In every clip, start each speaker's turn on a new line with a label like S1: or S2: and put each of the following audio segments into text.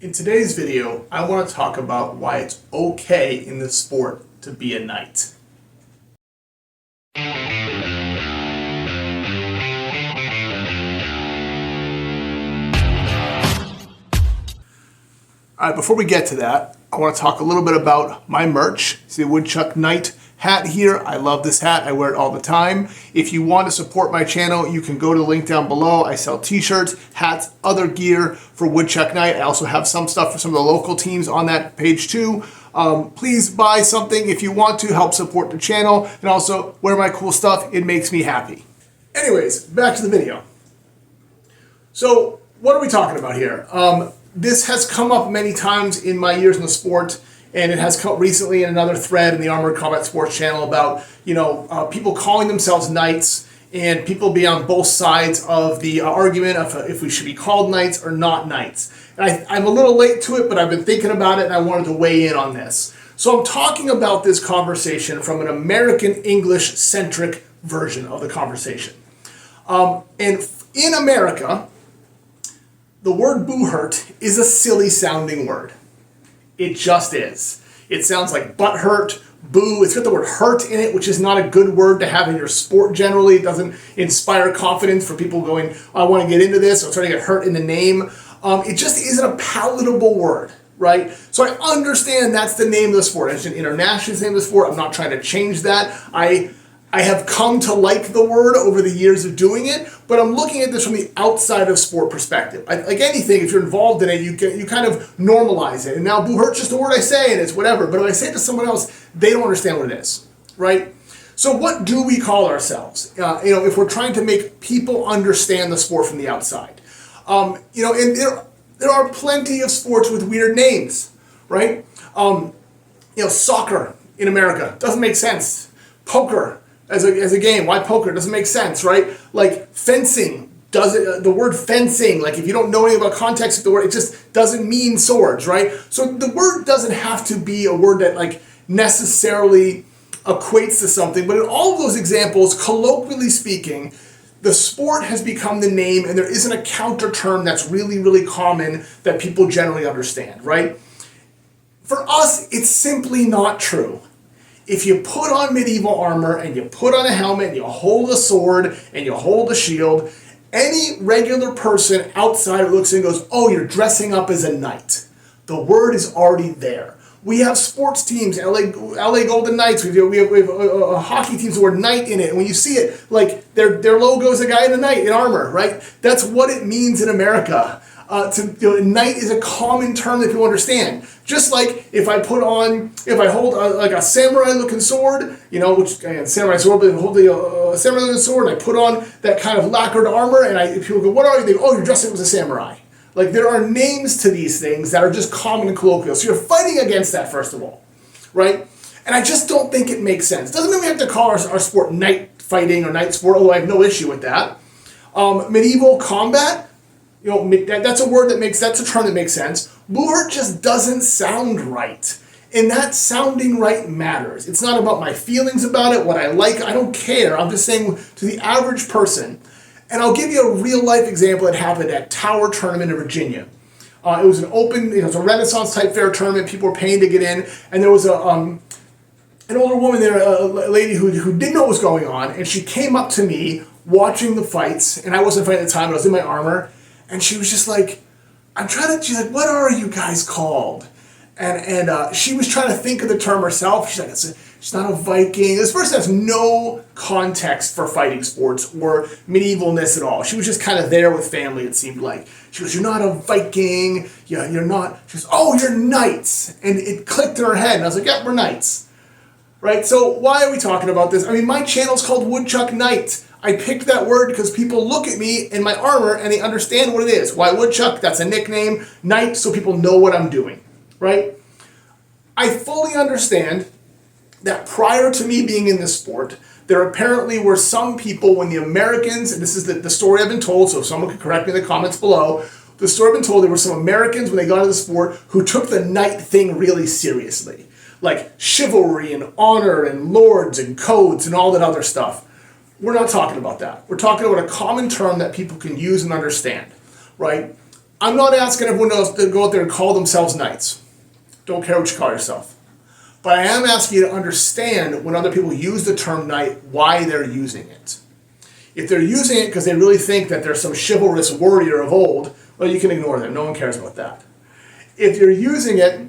S1: In today's video, I want to talk about why it's okay in this sport to be a knight. Alright, before we get to that, I want to talk a little bit about my merch. See the Woodchuck Knight hat here. I love this hat. I wear it all the time. If you want to support my channel, you can go to the link down below. I sell t-shirts, hats, other gear for Woodchuck Knight. I also have some stuff for some of the local teams on that page too. Please buy something if you want to help support the channel, and also wear my cool stuff. It makes me happy. Anyways, back to the video. So what are we talking about here? This has come up many times in my years in the sport, and it has come up recently in another thread in the Armored Combat Sports channel about, people calling themselves knights, and people be on both sides of the argument of if we should be called knights or not knights. And I'm a little late to it, but I've been thinking about it, and I wanted to weigh in on this. So I'm talking about this conversation from an American English-centric version of the conversation. And in America, the word Buhurt is a silly sounding word. It just is. It sounds like butt hurt, boo. It's got the word hurt in it, which is not a good word to have in your sport generally. It doesn't inspire confidence for people going, I want to get into this, or trying to get hurt in the name. It just isn't a palatable word, right? So I understand that's the name of the sport. It's an international name of the sport. I'm not trying to change that. I have come to like the word over the years of doing it, but I'm looking at this from the outside of sport perspective. Like anything, if you're involved in it, you kind of normalize it. And now Buhurt's just a word I say, and it's whatever. But if I say it to someone else, they don't understand what it is, right? So what do we call ourselves? If we're trying to make people understand the sport from the outside, and there are plenty of sports with weird names, right? Soccer in America doesn't make sense. Poker as a game, why poker? It doesn't make sense, right? Like fencing, the word fencing, like if you don't know anything about context of the word, it just doesn't mean swords, right? So the word doesn't have to be a word that like necessarily equates to something, but in all of those examples, colloquially speaking, the sport has become the name, and there isn't a counter term that's really, really common that people generally understand, right? For us, it's simply not true. If you put on medieval armor and you put on a helmet and you hold a sword and you hold a shield, any regular person outside looks and goes, oh, you're dressing up as a knight. The word is already there. We have sports teams, LA Golden Knights, we have hockey teams with the word knight in it, and when you see it, like their logo is a guy in a knight in armor, right? That's what it means in America. Knight is a common term that people understand. Just like if I hold like a samurai-looking sword, which again, samurai sword, but hold the samurai-looking sword, and I put on that kind of lacquered armor, and people go, "What are you?" They go, "Oh, you're dressing up as a samurai." Like there are names to these things that are just common and colloquial. So you're fighting against that first of all, right? And I just don't think it makes sense. Doesn't mean we have to call our sport knight fighting or knight sport, although I have no issue with that. Medieval combat. That's a term that makes sense. Buhurt just doesn't sound right. And that sounding right matters. It's not about my feelings about it, what I like, I don't care. I'm just saying to the average person. And I'll give you a real life example that happened at Tower Tournament in Virginia. It was an open, it was a Renaissance type fair tournament, people were paying to get in, and there was an older woman there, a lady who didn't know what was going on, and she came up to me watching the fights, and I wasn't fighting at the time, I was in my armor. And she was just like, she's like, what are you guys called? And she was trying to think of the term herself. She's like, she's not a Viking. This person has no context for fighting sports or medievalness at all. She was just kind of there with family, it seemed like. She goes, you're not a Viking. Yeah, you're not. She goes, oh, you're knights. And it clicked in her head. And I was like, yeah, we're knights. Right? So why are we talking about this? I mean, my channel's called Woodchuck Knight. I picked that word because people look at me in my armor and they understand what it is. Why Woodchuck? That's a nickname. Knight, so people know what I'm doing, right? I fully understand that prior to me being in this sport, there apparently were some people when the Americans, and this is the story I've been told, so if someone could correct me in the comments below, the story I've been told, there were some Americans when they got into the sport who took the knight thing really seriously. Like chivalry and honor and lords and codes and all that other stuff. We're not talking about that. We're talking about a common term that people can use and understand, right? I'm not asking everyone else to go out there and call themselves knights. Don't care what you call yourself. But I am asking you to understand when other people use the term knight, why they're using it. If they're using it because they really think that they're some chivalrous warrior of old, well, you can ignore them. No one cares about that. If you're using it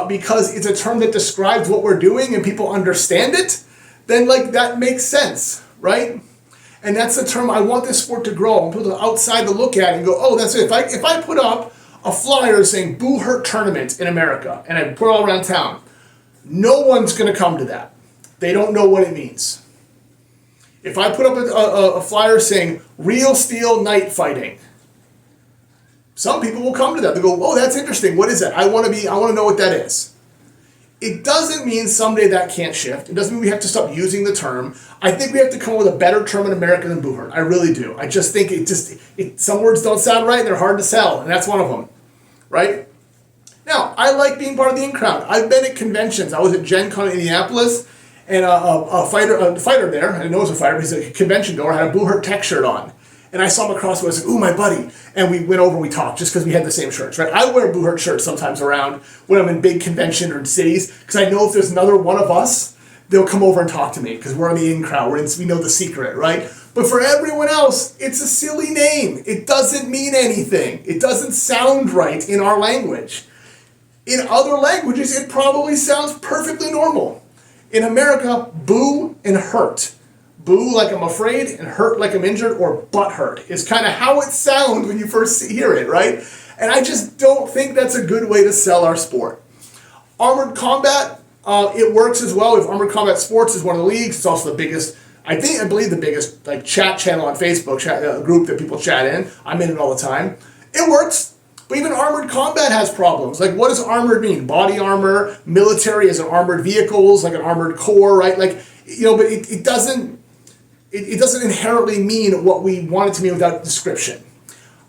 S1: because it's a term that describes what we're doing and people understand it, then like that makes sense, right? And that's the term I want this sport to grow. I want people outside to look at it and go, oh, that's it. If I put up a flyer saying Buhurt tournament in America and I put it all around town, no one's going to come to that. They don't know what it means. If I put up a flyer saying real steel knight fighting, some people will come to that. They go, oh, that's interesting. What is that? I want to know what that is. It doesn't mean someday that can't shift. It doesn't mean we have to stop using the term. I think we have to come up with a better term in America than Buhurt. I really do. I just think some words don't sound right and they're hard to sell, and that's one of them, right? Now, I like being part of the in-crowd. I've been at conventions. I was at Gen Con in Indianapolis, and a fighter there, I know it was a fighter, he's a convention goer, had a Buhurt tech shirt on. And I saw him across the way, I said, ooh, my buddy. And we went over and we talked just because we had the same shirts, right? I wear Buhurt shirts sometimes around when I'm in big convention or in cities, because I know if there's another one of us, they'll come over and talk to me because we're on the in-crowd. We know the secret, right? But for everyone else, it's a silly name. It doesn't mean anything. It doesn't sound right in our language. In other languages, it probably sounds perfectly normal. In America, boo and hurt. Boo like I'm afraid and hurt like I'm injured, or butt hurt is kind of how it sounds when you first hear it, right? And I just don't think that's a good way to sell our sport. Armored combat, it works as well. If Armored Combat Sports is one of the leagues, it's also the biggest, I believe the biggest like chat channel on Facebook, group that people chat in. I'm in it all the time. It works. But even armored combat has problems. Like, what does armored mean? Body armor, military is an armored vehicles, like an armored core, right? Like, but it doesn't inherently mean what we want it to mean without description.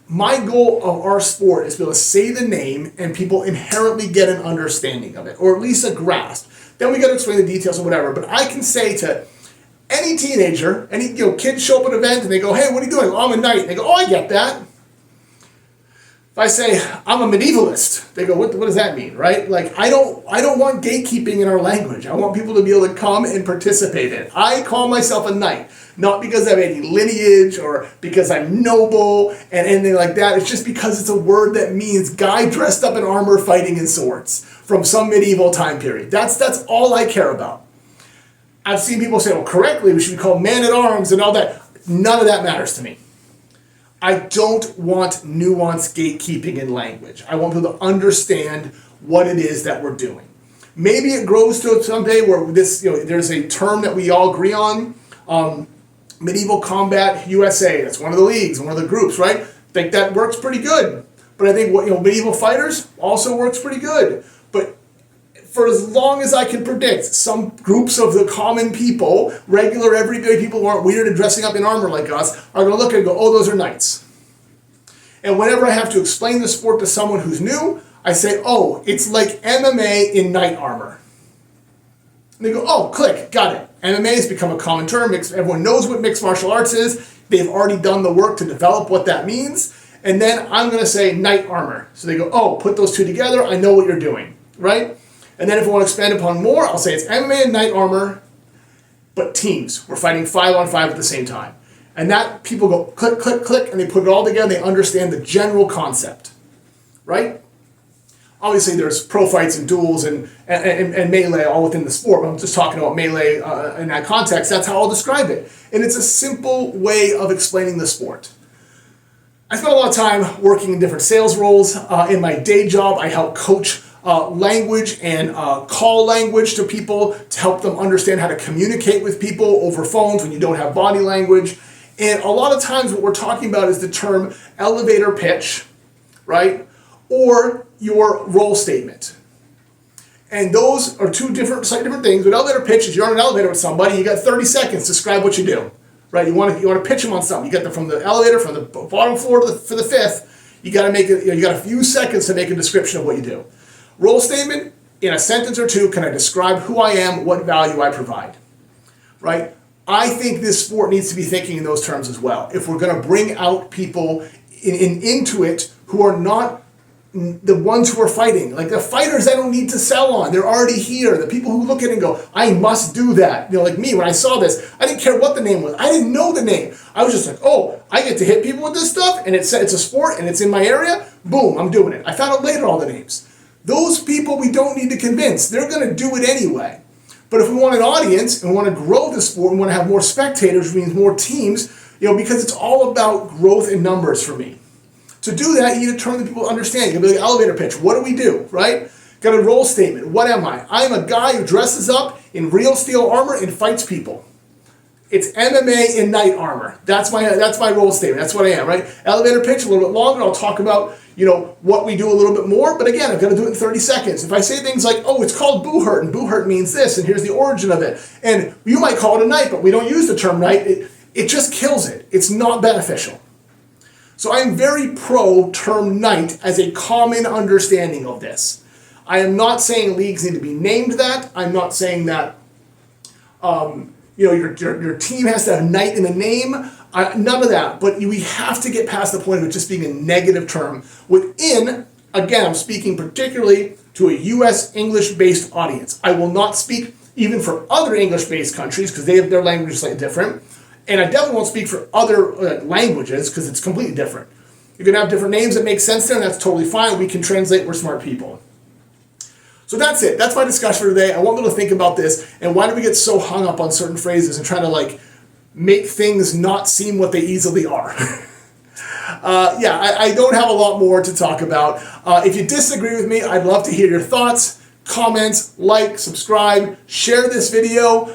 S1: My goal of our sport is to be able to say the name and people inherently get an understanding of it, or at least a grasp. Then we got to explain the details or whatever. But I can say to any teenager, any kids show up at an event and they go, hey, what are you doing? Oh, I'm a knight. And they go, oh, I get that. If I say I'm a medievalist, they go, what does that mean, right? Like, I don't want gatekeeping in our language. I want people to be able to come and participate in it. I call myself a knight, not because I have any lineage or because I'm noble and anything like that. It's just because it's a word that means guy dressed up in armor fighting in swords from some medieval time period. That's all I care about. I've seen people say, well, correctly, we should be called man-at-arms and all that. None of that matters to me. I don't want nuanced gatekeeping in language. I want people to understand what it is that we're doing. Maybe it grows to someday where there's a term that we all agree on. Medieval Combat USA, that's one of the leagues, one of the groups, right? I think that works pretty good. But I think Medieval Fighters also works pretty good. But for as long as I can predict, some groups of the common people, regular everyday people who aren't weird and dressing up in armor like us, are going to look and go, oh, those are knights. And whenever I have to explain the sport to someone who's new, I say, oh, it's like MMA in knight armor. And they go, oh, click, got it. MMA has become a common term. Everyone knows what mixed martial arts is. They've already done the work to develop what that means. And then I'm going to say knight armor. So they go, oh, put those two together. I know what you're doing, right? And then if I want to expand upon more, I'll say it's MMA and knight armor, but teams. We're fighting 5-on-5 at the same time. And that people go click, click, click, and they put it all together. They understand the general concept, right? Obviously, there's pro fights and duels and melee all within the sport. But I'm just talking about melee in that context. That's how I'll describe it. And it's a simple way of explaining the sport. I spent a lot of time working in different sales roles. In my day job, I help coach language and call language to people to help them understand how to communicate with people over phones when you don't have body language. And a lot of times what we're talking about is the term elevator pitch, right? Or your role statement. And those are slightly different things. With elevator pitch is you're on an elevator with somebody, you got 30 seconds to describe what you do, right? You want to pitch them on something. You get them from the elevator, from the bottom floor for the fifth. You got to make it. You got a few seconds to make a description of what you do. Role statement, in a sentence or two, can I describe who I am, what value I provide, right? I think this sport needs to be thinking in those terms as well. If we're going to bring out people into it who are not the ones who are fighting. Like the fighters I don't need to sell on. They're already here. The people who look at it and go, I must do that. You know, like me, when I saw this, I didn't care what the name was. I didn't know the name. I was just like, oh, I get to hit people with this stuff, and it's a sport, and it's in my area. Boom, I'm doing it. I found out later all the names. Those people we don't need to convince. They're going to do it anyway. But if we want an audience and we want to grow the sport and want to have more spectators, which means more teams, you know, because it's all about growth in numbers for me. To do that, you need to turn the people to understand. You got to be like elevator pitch. What do we do, right? Got a role statement. What am I? I'm a guy who dresses up in real steel armor and fights people. It's MMA in knight armor. That's my role statement. That's what I am, right? Elevator pitch, a little bit longer. I'll talk about, you know, what we do a little bit more. But again, I've got to do it in 30 seconds. If I say things like, oh, it's called Buhurt, and Buhurt means this, and here's the origin of it. And you might call it a knight, but we don't use the term knight. It just kills it. It's not beneficial. So I'm very pro term knight as a common understanding of this. I am not saying leagues need to be named that. I'm not saying that you know, your team has to have knight in the name. None of that. But we have to get past the point of it just being a negative term within, again, I'm speaking particularly to a U.S. English-based audience. I will not speak even for other English-based countries because they have their language slightly different. And I definitely won't speak for other languages because it's completely different. You're going to have different names that make sense there, and that's totally fine. We can translate. We're smart people. So that's it. That's my discussion for today. I want people to think about this, and why do we get so hung up on certain phrases and try to like make things not seem what they easily are? I don't have a lot more to talk about. If you disagree with me, I'd love to hear your thoughts. Comments, like, subscribe, share this video.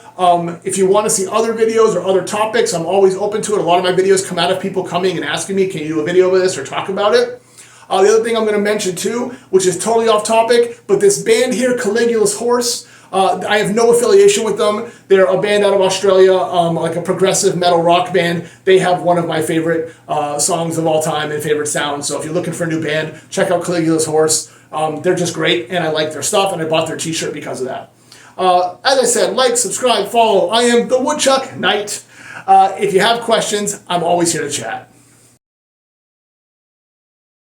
S1: If you want to see other videos or other topics, I'm always open to it. A lot of my videos come out of people coming and asking me, can you do a video of this or talk about it? The other thing I'm going to mention too, which is totally off topic, but this band here, Caligula's Horse, I have no affiliation with them. They're a band out of Australia, like a progressive metal rock band. They have one of my favorite songs of all time and favorite sounds. So if you're looking for a new band, check out Caligula's Horse. They're just great, and I like their stuff, and I bought their t-shirt because of that. As I said, like, subscribe, follow. I am the Woodchuck Knight. If you have questions, I'm always here to chat.